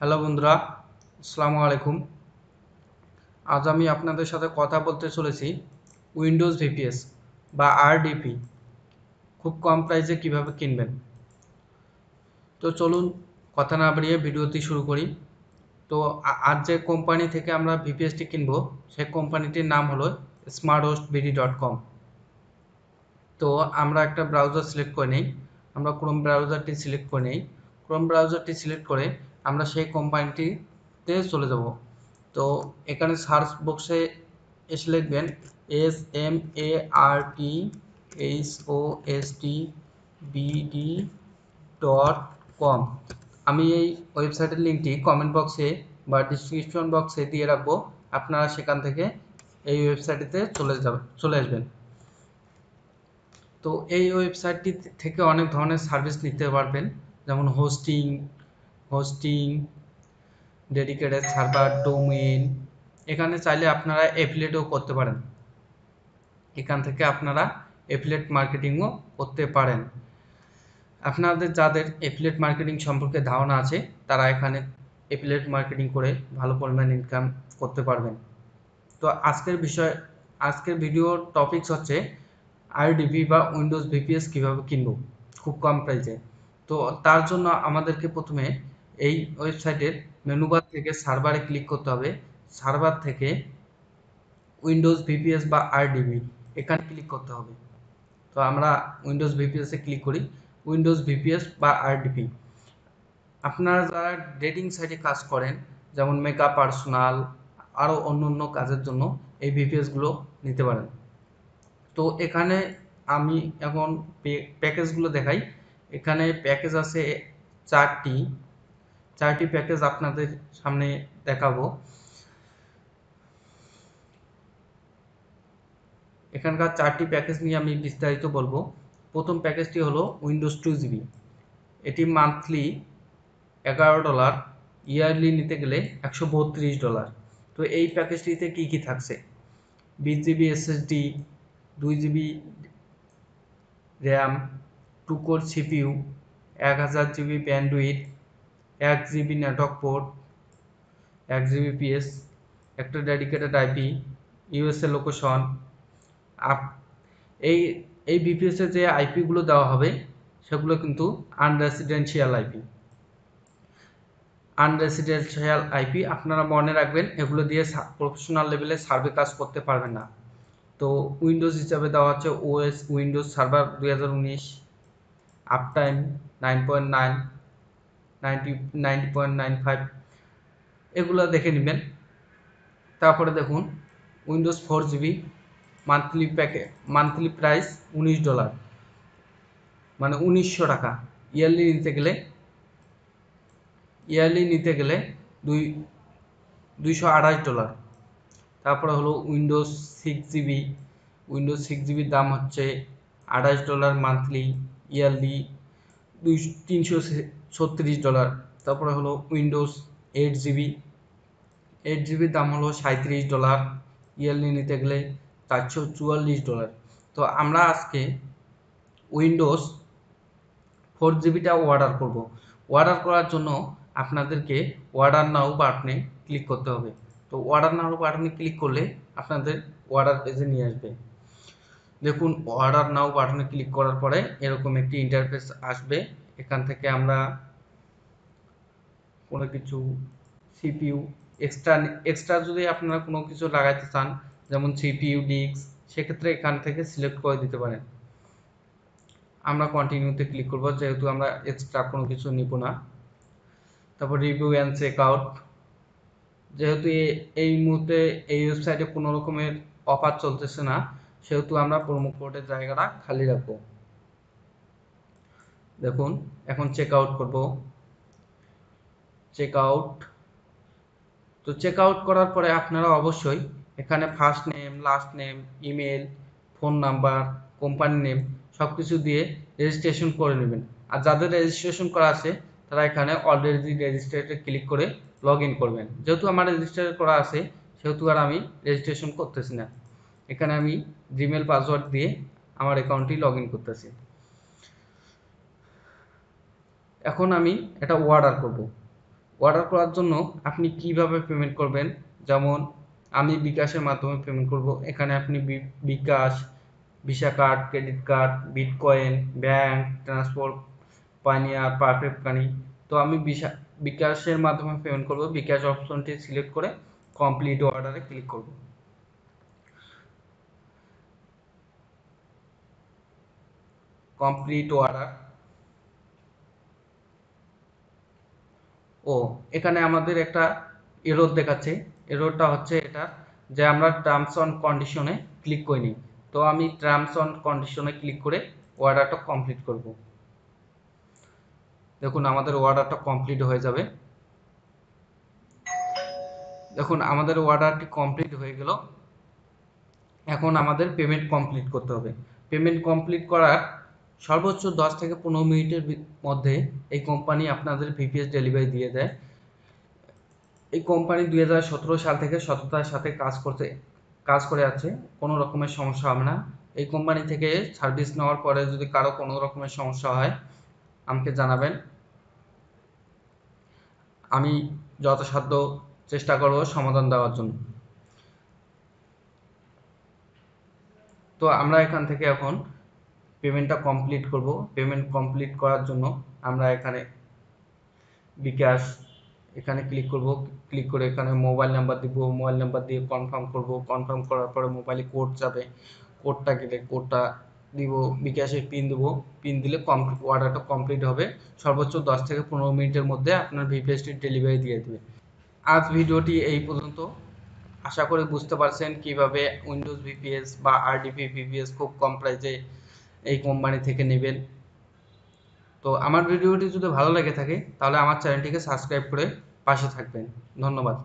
Hello বন্ধুরা, আসসালামু আলাইকুম। আজ আমি আপনাদের সাথে কথা বলতে চলেছি উইন্ডোজ ভিপিএস বা আরডিপি খুব কম প্রাইসে কিভাবে কিনবেন। তো চলুন কথা না বাড়িয়ে ভিডিওটি শুরু করি। তো আজ যে কোম্পানি থেকে আমরা ভিপিএসটি কিনবো সেই কোম্পানিটির নাম হলো smarthostbd.com। তো আমরা একটা ব্রাউজার সিলেক্ট করে নিই। আমরা ক্রোম ব্রাউজারটি সিলেক্ট করে নিই। ক্রোম ব্রাউজারটি সিলেক্ট করে আমরা সেই কোম্পানিটিতে চলে যাব। তো এখানে সার্চ বক্সে এসে লিখবেন smarthostbd.com। আমি এই ওয়েবসাইটের লিঙ্কটি কমেন্ট বক্সে বা ডিসক্রিপশন বক্সে দিয়ে রাখবো। আপনারা সেখান থেকে এই ওয়েবসাইটটিতে চলে আসবেন। তো এই ওয়েবসাইটটি থেকে অনেক ধরনের সার্ভিস নিতে পারবেন, যেমন হোস্টিং, ডেডিকেটেড সার্ভার, ডোমেইন। এখানে চাইলে আপনারা অ্যাফিলিয়েটও করতে পারেন। এখান থেকে আপনারা অ্যাফিলিয়েট মার্কেটিংও করতে পারেন। আপনাদের যাদের অ্যাফিলিয়েট মার্কেটিং সম্পর্কে ধারণা আছে তারা এখানে অ্যাফিলিয়েট মার্কেটিং করে ভালো পরিমাণ ইনকাম করতে পারবেন। তো আজকের ভিডিওর টপিকস হচ্ছে আরডিপি বা উইন্ডোজ ভিপিএস কিভাবে কিনবো খুব কম প্রাইসে। তো তার জন্য আমাদেরকে প্রথমে এই ওয়েবসাইটের মেনু বার থেকে সার্ভারে ক্লিক করতে হবে। সার্ভার থেকে উইন্ডোজ ভিপিএস বা আরডিপি এখানে ক্লিক করতে হবে। তো আমরা উইন্ডোজ ভিপিএস এ ক্লিক করি। উইন্ডোজ ভিপিএস বা আরডিপি, আপনারা যারা ডেটিং সাইটে কাজ করেন, যেমন মেকআপ পার্সোনাল, আরও অন্য অন্য কাজের জন্য এই ভিপিএস গুলো নিতে পারেন। তো এখানে আমি এখন প্যাকেজগুলো দেখাই। এখানে প্যাকেজ আছে চারটি চারটি প্যাকেজ আপনাদের সামনে দেখাবো। এখানকার চারটি প্যাকেজ নিয়ে আমি বিস্তারিত বলবো। প্রথম প্যাকেজটি হলো উইন্ডোজ 2 জিবি। এটি মান্থলি $11, ইয়ারলি নিতে গেলে $132। তো এই প্যাকেজটিতে কি কি থাকছে: 20 GB SSD, 2 GB RAM, 2 core CPU, 1000 GB bandwidth, 1 GB network port, 1 GB একটা ডেডিকেটেড আইপি, ইউএসএ লোকেশন। আপ এই এই বিপিএসে যে আইপিগুলো দেওয়া হবে সেগুলো কিন্তু আনরেসিডেন্সিয়াল আইপি। আপনারা মনে রাখবেন, এগুলো দিয়ে প্রফেশনাল লেভেলে সার্ভে কাজ করতে পারবেন না। তো উইন্ডোজ হিসাবে দেওয়া হচ্ছে ওএস উইন্ডোজ সার্ভার 2019, আপটাইম 9.9, 90.95, এগুলো দেখে নেবেন। তারপরে দেখুন উইন্ডোজ 4 জিবি, মান্থলি প্রাইস $19, মানে 1900 টাকা। ইয়ারলি নিতে গেলে $228। তারপরে হলো উইন্ডোজ 6 জিবির দাম হচ্ছে $28 মান্থলি, ইয়ারলি $336। তারপরে হলো উইন্ডোজ 8 জিবির দাম হলো $37, ইয়ারলি নিতে গেলে $444। তো আমরা আজকে উইন্ডোজ 4 জিবিটা অর্ডার করব। অর্ডার করার জন্য আপনাদেরকে অর্ডার নাও বাটনে ক্লিক করতে হবে। তো অর্ডার নাও বাটনে ক্লিক করলে আপনাদের অর্ডার পেজে নিয়ে আসবে। দেখুন, অর্ডার নাও বাটনে ক্লিক করার পরে এরকম একটি ইন্টারফেস আসবে। এখান থেকে আমরা কোনো কিছু সিপিইউ এক্সট্রা যদি আপনারা কোনো কিছু লাগাইতে চান, যেমন সিপিইউ ডিস্ক, সেক্ষেত্রে এখান থেকে সিলেক্ট করে দিতে পারেন। আমরা কন্টিনিউতে ক্লিক করব, যেহেতু আমরা এক্সট্রা কোনো কিছু নিব না। তারপর রিভিউ অ্যান্ড চেক আউট, যেহেতু এই মুহূর্তে এই ওয়েবসাইটে কোনো রকমের অফার চলতেছে না, সেহেতু আমরা প্রোমো কোডের জায়গাটা খালি রাখবো। দেখুন, এখন চেক আউট করবো। তো চেক আউট করার পরে আপনারা অবশ্যই এখানে first name, last name, email, phone number, company name সব কিছু দিয়ে রেজিস্ট্রেশন করে নেবেন। আর যাদের রেজিস্ট্রেশন করা আছে তারা এখানে অলরেডি রেজিস্ট্রেটে ক্লিক করে লগ ইন করবেন। যেহেতু আমার রেজিস্টার করা আছে সেহেতু আর আমি রেজিস্ট্রেশন করতেছি না। এখানে আমি জিমেল পাসওয়ার্ড দিয়ে আমার অ্যাকাউন্টটি লগ ইন করতেছি। এখন আমি এটা অর্ডার করব। অর্ডার করার জন্য আপনি কিভাবে পেমেন্ট করবেন, যেমন আমি বিকাশের মাধ্যমে পেমেন্ট করব। এখানে আপনি bKash, Visa card, credit card, bitcoin, bank transfer, Payoneer, perfect money. তো আমি বিকাশের মাধ্যমে পেমেন্ট করব। বিকাশ অপশনটি সিলেক্ট করে কমপ্লিট অর্ডারে ক্লিক করব। Complete order. ও, এখানে আমাদের একটা এরর দেখাচ্ছে। এররটা হচ্ছে এটা যে আমরা টার্মস অন কন্ডিশনে ক্লিক করিনি। তো আমি টার্মস অন কন্ডিশনে ক্লিক করে অর্ডারটা কমপ্লিট করব। দেখুন আমাদের অর্ডারটা কমপ্লিট হয়ে যাবে। দেখুন আমাদের অর্ডারটি কমপ্লিট হয়ে গেল। এখন আমাদের পেমেন্ট কমপ্লিট করতে হবে। পেমেন্ট কমপ্লিট করার সর্বোচ্চ 10 থেকে 15 মিনিটের মধ্যে এই কোম্পানি আপনাদের ভিপিএস ডেলিভারি দিয়ে দেয়। এই কোম্পানি 2017 সাল থেকে সততার সাথে কাজ করে আছে। কোনো রকমের সমস্যা হবে না। এই কোম্পানি থেকে সার্ভিস নেওয়ার পরে যদি কারো কোনো রকমের সমস্যা হয় আমাকে জানাবেন। আমি যথাসাধ্য চেষ্টা করব সমাধান দেওয়ার জন্য। তো আমরা এখান থেকে এখন পেমেন্টটা কমপ্লিট করব। পেমেন্ট কমপ্লিট করার জন্য আমরা এখানে বিকাশ এখানে ক্লিক করব। ক্লিক করে এখানে মোবাইল নাম্বার দিব। মোবাইল নাম্বার দিয়ে কনফার্ম করব। কনফার্ম করার পরে মোবাইলে কোড যাবে। কোডটা গেলে কোডটা দিব। বিকাশের পিন দেবো। পিন দিলে অর্ডারটা কমপ্লিট হবে। সর্বোচ্চ 10 থেকে 15 মিনিটের মধ্যে আপনার ভিপিএসটি ডেলিভারি দিয়ে দেবে। আজ ভিডিওটি এই পর্যন্ত। আশা করি বুঝতে পারছেন কিভাবে উইন্ডোজ ভিপিএস বা আরডিপি ভিপিএস খুব কম প্রাইসে এই কোম্পানি থেকে নেবেন। তো আমার ভিডিওটি যদি ভালো লেগে থাকে তাহলে আমার চ্যানেলটিকে সাবস্ক্রাইব করে পাশে থাকবেন। ধন্যবাদ।